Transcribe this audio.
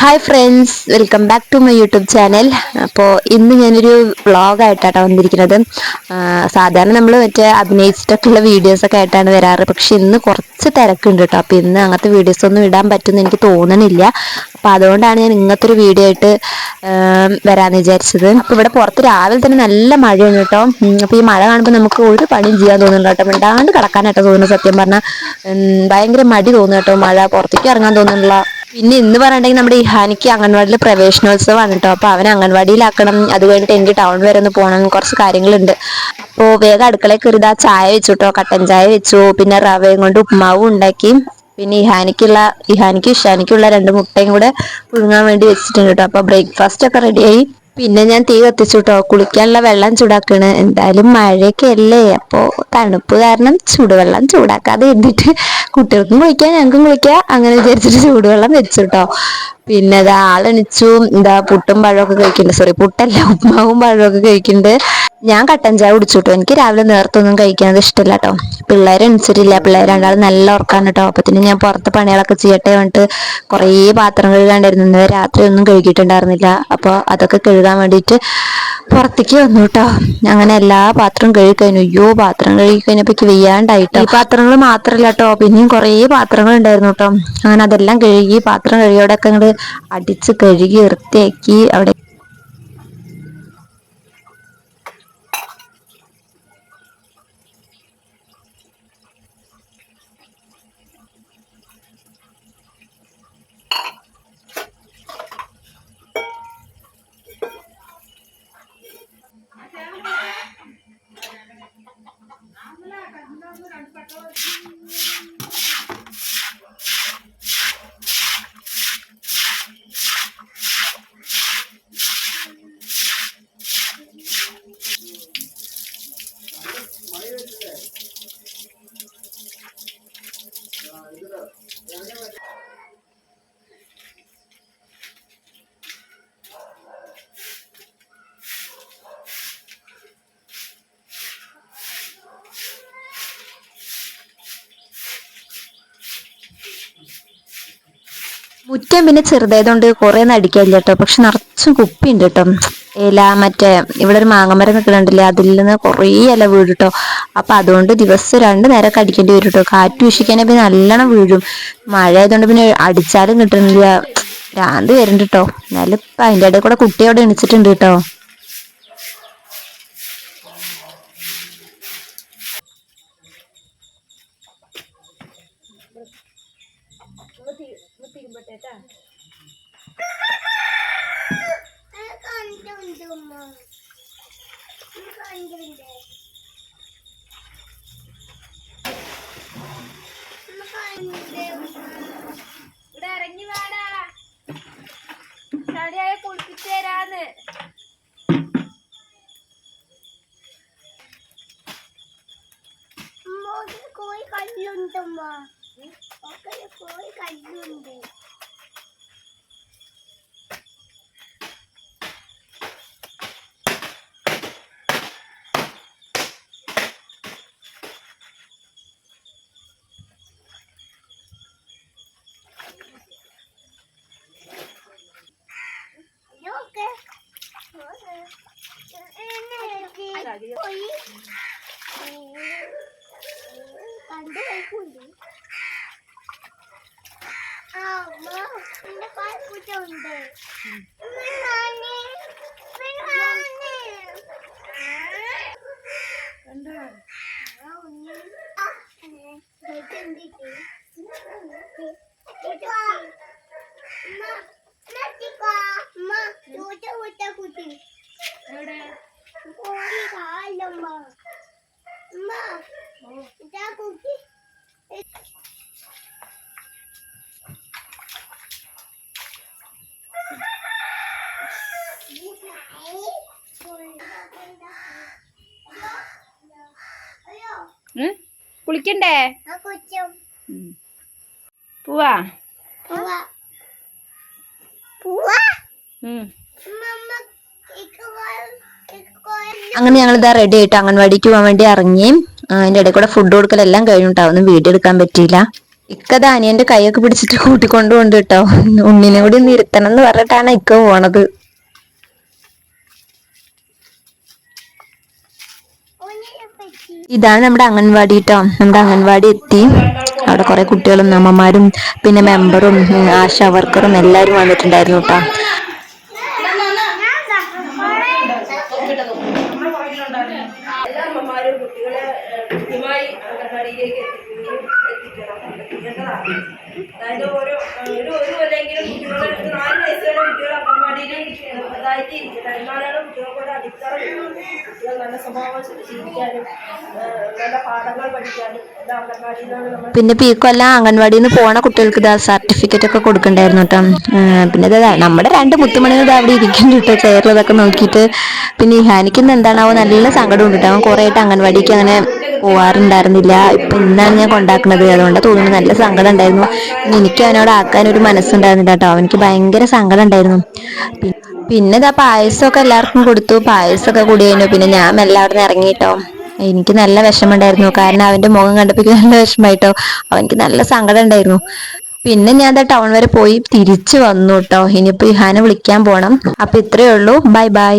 Hi friends, welcome back to my YouTube channel. അപ്പോൾ ഇന്ന് ഞാനൊരു വ്ളോഗായിട്ടാണ് വന്നിരിക്കുന്നത്. സാധാരണ നമ്മൾ മറ്റേ അഭിനയിച്ചിട്ടൊക്കെയുള്ള വീഡിയോസൊക്കെ ആയിട്ടാണ് വരാറ്. പക്ഷെ ഇന്ന് കുറച്ച് തിരക്കുണ്ട് കേട്ടോ. അപ്പോൾ ഇന്ന് അങ്ങനത്തെ വീഡിയോസൊന്നും ഇടാൻ പറ്റുമെന്ന് എനിക്ക് തോന്നണില്ല. അപ്പോൾ അതുകൊണ്ടാണ് ഞാൻ ഇങ്ങനത്തെ ഒരു വീഡിയോ ആയിട്ട് വരാമെന്ന് വിചാരിച്ചത്. അപ്പോൾ ഇവിടെ പുറത്ത് രാവിലെ തന്നെ നല്ല മഴയാണ് കേട്ടോ. അപ്പോൾ ഈ മഴ കാണുമ്പോൾ നമുക്ക് ഒരു പണിയും ചെയ്യാൻ തോന്നുന്നുണ്ട് കേട്ടോ. മിണ്ടാണ്ട് കിടക്കാനായിട്ടോ തോന്നുന്നു. സത്യം പറഞ്ഞാൽ ഭയങ്കര മടി തോന്നുന്നു കേട്ടോ. മഴ പുറത്തേക്ക് ഇറങ്ങാൻ തോന്നുന്നില്ല. പിന്നെ ഇന്ന് പറഞ്ഞിട്ടുണ്ടെങ്കിൽ നമ്മുടെ ഇഹാനിക്ക് അംഗൻവാടിയിൽ പ്രവേശനോത്സവമാണ് കേട്ടോ. അപ്പോൾ അവൻ അംഗൻവാടിയിലാക്കണം. അത് കഴിഞ്ഞിട്ട് എനിക്ക് ടൗൺ വരെ ഒന്ന് പോകണം. കുറച്ച് കാര്യങ്ങളുണ്ട്. അപ്പോൾ വേഗം അടുക്കളയിൽ കയറി ഇതാ ചായ വെച്ചു കേട്ടോ. കട്ടൻ ചായ വെച്ചു. പിന്നെ റവയും കൊണ്ട് ഉപ്മാവും ഉണ്ടാക്കി. പിന്നെ ഇഹാനിക്കും ഇഷാനിക്കുള്ള 2 മുട്ടയും കൂടെ പുഴുങ്ങാൻ വേണ്ടി വെച്ചിട്ടുണ്ട് കേട്ടോ. അപ്പോൾ ബ്രേക്ക്ഫാസ്റ്റ് ഒക്കെ റെഡിയായി. പിന്നെ ഞാൻ തീ കത്തിച്ചു കേട്ടോ. കുളിക്കാനുള്ള വെള്ളം ചൂടാക്കണ്. എന്തായാലും മഴയൊക്കെ അല്ലേ, അപ്പോൾ തണുപ്പ് കാരണം ചൂടുവെള്ളം ചൂടാക്കാതെ ഇരുന്നിട്ട് കുട്ടികൾക്കും കുളിക്കാം ഞങ്ങൾക്കും കുളിക്കാം അങ്ങനെ വിചാരിച്ചിട്ട് ചൂടുവെള്ളം വെച്ചു കേട്ടോ. പിന്നെ അത് ആളെണിച്ചു എന്താ പുട്ടും പഴമൊക്കെ കഴിക്കുന്നുണ്ട്. സോറി, പുട്ടല്ല, ഉപ്മാവും പഴമൊക്കെ കഴിക്കുന്നുണ്ട്. ഞാൻ കട്ടൻ ചായ കുടിച്ചു കേട്ടോ. എനിക്ക് രാവിലെ നേരത്തൊന്നും കഴിക്കുന്നത് ഇഷ്ടമില്ല കേട്ടോ. പിള്ളേരെ എണിച്ചിട്ടില്ല. പിള്ളേർ രണ്ടാളും നല്ല ഉറക്കാണ് കേട്ടോ. അപ്പത്തിന് ഞാൻ പുറത്ത് പണികളൊക്കെ ചെയ്യട്ടെ പറഞ്ഞിട്ട് കുറേ പാത്രം കഴുകാണ്ടായിരുന്നു. ഇന്നലെ രാത്രി ഒന്നും കഴുകിയിട്ടുണ്ടായിരുന്നില്ല. അപ്പോൾ അതൊക്കെ കഴുകാൻ വേണ്ടിയിട്ട് പുറത്തേക്ക് വന്നു കേട്ടോ. അങ്ങനെ എല്ലാ പാത്രവും കഴുകി കഴിഞ്ഞു. അയ്യോ, പാത്രം കഴുകി കഴിഞ്ഞപ്പോൾ വെയ്യാണ്ടായിട്ടോ. ഈ പാത്രങ്ങൾ മാത്രമല്ല കേട്ടോ, പിന്നെയും കുറേ പാത്രങ്ങൾ ഉണ്ടായിരുന്നു കേട്ടോ. അങ്ങനെ അതെല്ലാം കഴുകി, പാത്രം കഴുകിയോടൊക്കെ അങ്ങോട്ട് അടിച്ച് കഴുകി വൃത്തിയാക്കി. അവിടെ മുറ്റം പിന്നെ ചെറുതായതുകൊണ്ട് കുറേ നടിക്കാനില്ല കേട്ടോ. പക്ഷെ നിറച്ചും കുപ്പിയുണ്ട് കേട്ടോ. ഇല മറ്റേ ഇവിടെ ഒരു മാങ്ങമരം നിൽക്കുന്നുണ്ടല്ലേ, അതിൽ നിന്ന് കുറേ ഇല വീഴും കേട്ടോ. അപ്പം അതുകൊണ്ട് ദിവസം 2 നേരമൊക്കെ അടിക്കേണ്ടി വരും കേട്ടോ. കാറ്റ് വീശിക്കാനെ പിന്നെ നല്ലോണം വീഴും. മഴ ആയതുകൊണ്ട് പിന്നെ അടിച്ചാലും കിട്ടുന്നില്ല. ഭ്രാന്ത് വരുന്നുണ്ട് കേട്ടോ. എന്നാലും ഇപ്പം അതിൻ്റെ ഇടയിൽ കൂടെ കുട്ടി അവിടെ എണിച്ചിട്ടുണ്ട് കേട്ടോ. ഇവിടെ ഇറങ്ങി വാടാ, ചടിയായ കുളിപ്പിച്ചേരാന്ന്. കോഴി കല്ലുണ്ടമ്മ, കോഴി കല്ലുണ്ട്. കണ്ടു കഴിക്കൂണ്ട്. പാൽക്കുട്ടുണ്ട്. കോഴി കാലമ്മ കുട്ടി കുളിക്കണ്ടേ? പോവാ അങ്ങനെ ഞങ്ങൾ ഇതാ റെഡി ആയിട്ട് അംഗൻവാടിക്ക് പോകാൻ വേണ്ടി ഇറങ്ങി. അതിന്റെ ഇടയിൽ കൂടെ ഫുഡ് കൊടുക്കലെല്ലാം കഴിഞ്ഞിട്ടാവും, ഒന്നും വീഡിയോ എടുക്കാൻ പറ്റിയില്ല. ഇക്കത് അനിയന്റെ കൈയൊക്കെ പിടിച്ചിട്ട് കൂട്ടിക്കൊണ്ടുപോണ്ട് കേട്ടോ. ഉണ്ണിനെ കൂടി ഒന്ന് ഇരുത്തണം എന്ന് പറഞ്ഞിട്ടാണ് ഇക്ക പോണത്. ഇതാണ് നമ്മുടെ അംഗൻവാടി കേട്ടോ. നമ്മുടെ അംഗൻവാടി എത്തി. അവിടെ കുറെ കുട്ടികളും അമ്മമാരും പിന്നെ മെമ്പറും ആശാ വർക്കറും എല്ലാവരും വന്നിട്ടുണ്ടായിരുന്നു കേട്ടോ. എല്ലാ അമ്മമാരും കുട്ടികളെ കൃത്യമായി അംഗൻവാടിയിലേക്ക് എത്തിക്കേണ്ടതാണ്. അതായത് ഒരു കൊല്ലെങ്കിലും കുട്ടികളെ 4 വയസ്സ് വരെ കുട്ടികൾ അംഗൻവാടിയിൽ അതായിട്ട് ഇരിക്കണം. എന്നാലാണ് കുട്ടികൾക്ക് ഒരു അടിത്തറ കുട്ടികൾ നല്ല സ്വഭാവം ശീലിക്കാനും നല്ല പാഠങ്ങൾ പഠിക്കാനും എല്ലാ അംഗൻവാടിയിലാണ് നമ്മൾ. പിന്നെ പീക്കൊല്ലം അംഗൻവാടിയിൽ നിന്ന് പോണ കുട്ടികൾക്ക് ഇതാ സർട്ടിഫിക്കറ്റ് ഒക്കെ കൊടുക്കണ്ടായിരുന്നു കേട്ടോ. പിന്നെ ഇതാ നമ്മുടെ 2 മുത്തുമണികൾ ഇതാ അവിടെ ഇരിക്കുന്നുണ്ട് കേട്ടോ, ചെയറിലതൊക്കെ നോക്കിയിട്ട്. പിന്നെ ഇഹാനിക്കുന്ന എന്താണാവോ നല്ല സങ്കടം ഉണ്ട് കേട്ടോ. അവൻ കുറേ ആയിട്ട് അംഗൻവാടിക്ക് അങ്ങനെ പോവാറുണ്ടായിരുന്നില്ല. ഇപ്പൊ ഇന്നാണ് ഞാൻ കൊണ്ടാക്കുന്നത്, അതുകൊണ്ട് തോന്നുന്നു നല്ല സങ്കടം ഉണ്ടായിരുന്നു. എനിക്ക് അവനോട് ആക്കാൻ ഒരു മനസ്സുണ്ടായിരുന്നില്ല കേട്ടോ. അവനിക്ക് ഭയങ്കര സങ്കടം ഉണ്ടായിരുന്നു. പിന്നെ ഇതാ പായസമൊക്കെ എല്ലാവർക്കും കൊടുത്തു. പായസമൊക്കെ കൂടി കഴിഞ്ഞു. പിന്നെ ഞാൻ മെല്ലെ അവിടെ നിന്ന് ഇറങ്ങിട്ടോ. എനിക്ക് നല്ല വിഷമമുണ്ടായിരുന്നു, കാരണം അവന്റെ മുഖം കണ്ടപ്പോൾ നല്ല വിഷമായിട്ടോ. അവനിക്ക് നല്ല സങ്കടം ഉണ്ടായിരുന്നു. പിന്നെ ഞാൻ ടൗൺ വരെ പോയി തിരിച്ചു വന്നു കേട്ടോ. ഇനിയിപ്പോ ഇഹാനെ വിളിക്കാൻ പോണം. അപ്പൊ ഇത്രയേ ഉള്ളൂ. Bye bye.